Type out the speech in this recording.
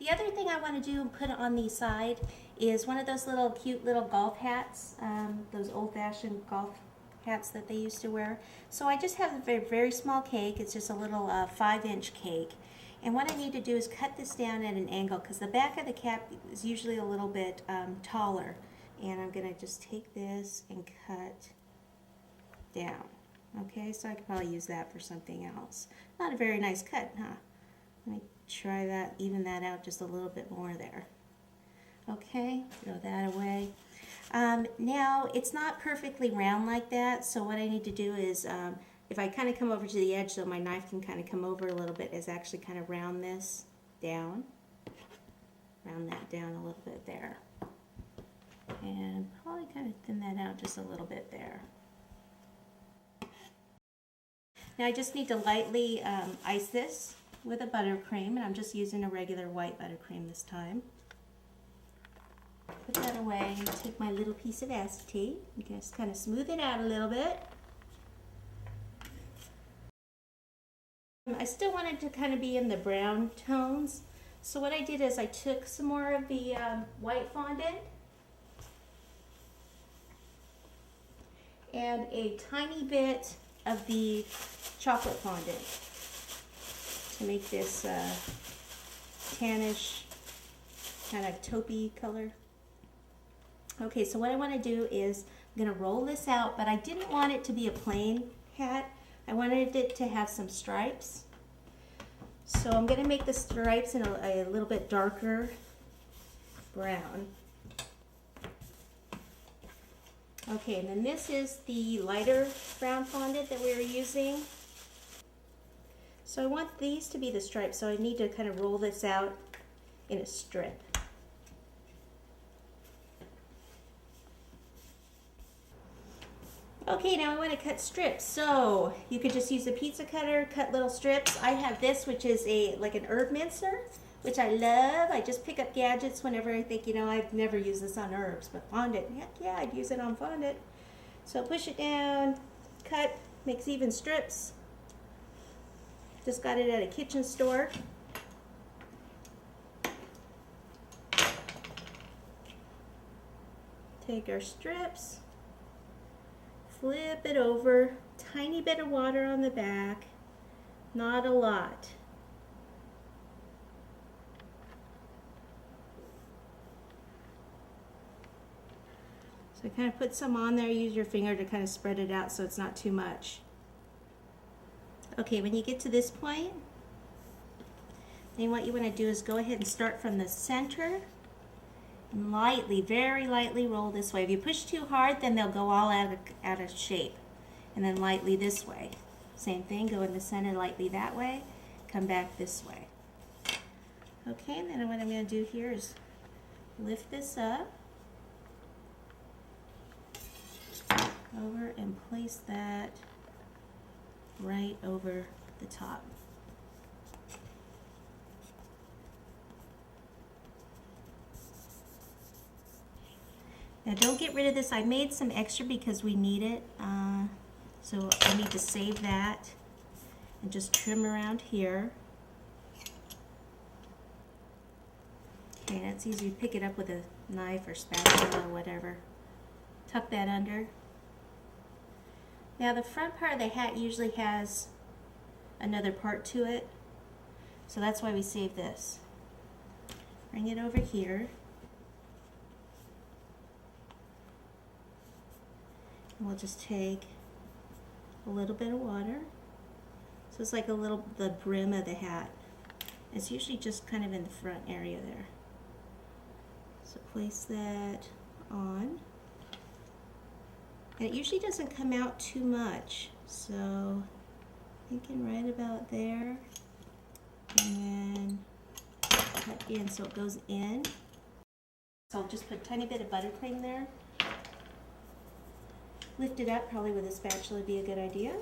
The other thing I want to do and put on the side is one of those little cute little golf hats, those old-fashioned golf hats that they used to wear. So I just have a very, very small cake. It's just a little 5-inch cake. And what I need to do is cut this down at an angle because the back of the cap is usually a little bit taller. And I'm going to just take this and cut down. Okay, so I could probably use that for something else. Not a very nice cut, huh? Let me try that, even that out just a little bit more there. Okay, throw that away. Now, it's not perfectly round like that, so what I need to do is, if I kind of come over to the edge so my knife can kind of come over a little bit, is actually kind of round this down. Round that down a little bit there. And probably kind of thin that out just a little bit there. Now I just need to lightly ice this with a buttercream, and I'm just using a regular white buttercream this time. Put that away and take my little piece of acetate and just kind of smooth it out a little bit. I still wanted to kind of be in the brown tones, so what I did is I took some more of the white fondant and a tiny bit of the chocolate fondant to make this tannish kind of taupey color. Okay, so what I want to do is I'm going to roll this out, but I didn't want it to be a plain hat. I wanted it to have some stripes. So I'm going to make the stripes in a little bit darker brown. Okay, and then this is the lighter brown fondant that we were using. So I want these to be the stripes, so I need to kind of roll this out in a strip. Okay, now I want to cut strips. So you could just use a pizza cutter, cut little strips. I have this, which is like an herb mincer, which I love. I just pick up gadgets whenever I think, you know, I've never used this on herbs, but fondant, heck yeah, I'd use it on fondant. So push it down, cut, makes even strips. Just got it at a kitchen store. Take our strips, flip it over, tiny bit of water on the back, not a lot. So kind of put some on there, use your finger to kind of spread it out so it's not too much. Okay, when you get to this point, then what you want to do is go ahead and start from the center and lightly, very lightly roll this way. If you push too hard, then they'll go all out of shape. And then lightly this way. Same thing, go in the center lightly that way, come back this way. Okay, and then what I'm going to do here is lift this up over and place that right over the top. Now don't get rid of this. I made some extra because we need it, so I need to save that and just trim around here. Okay, that's easy to pick it up with a knife or spatula or whatever. Tuck that under. Now the front part of the hat usually has another part to it, so that's why we save this. Bring it over here. And we'll just take a little bit of water. So it's like the brim of the hat. It's usually just kind of in the front area there. So place that on. And it usually doesn't come out too much, so thinking right about there, and then cut in so it goes in. So I'll just put a tiny bit of buttercream there. Lift it up, probably with a spatula would be a good idea.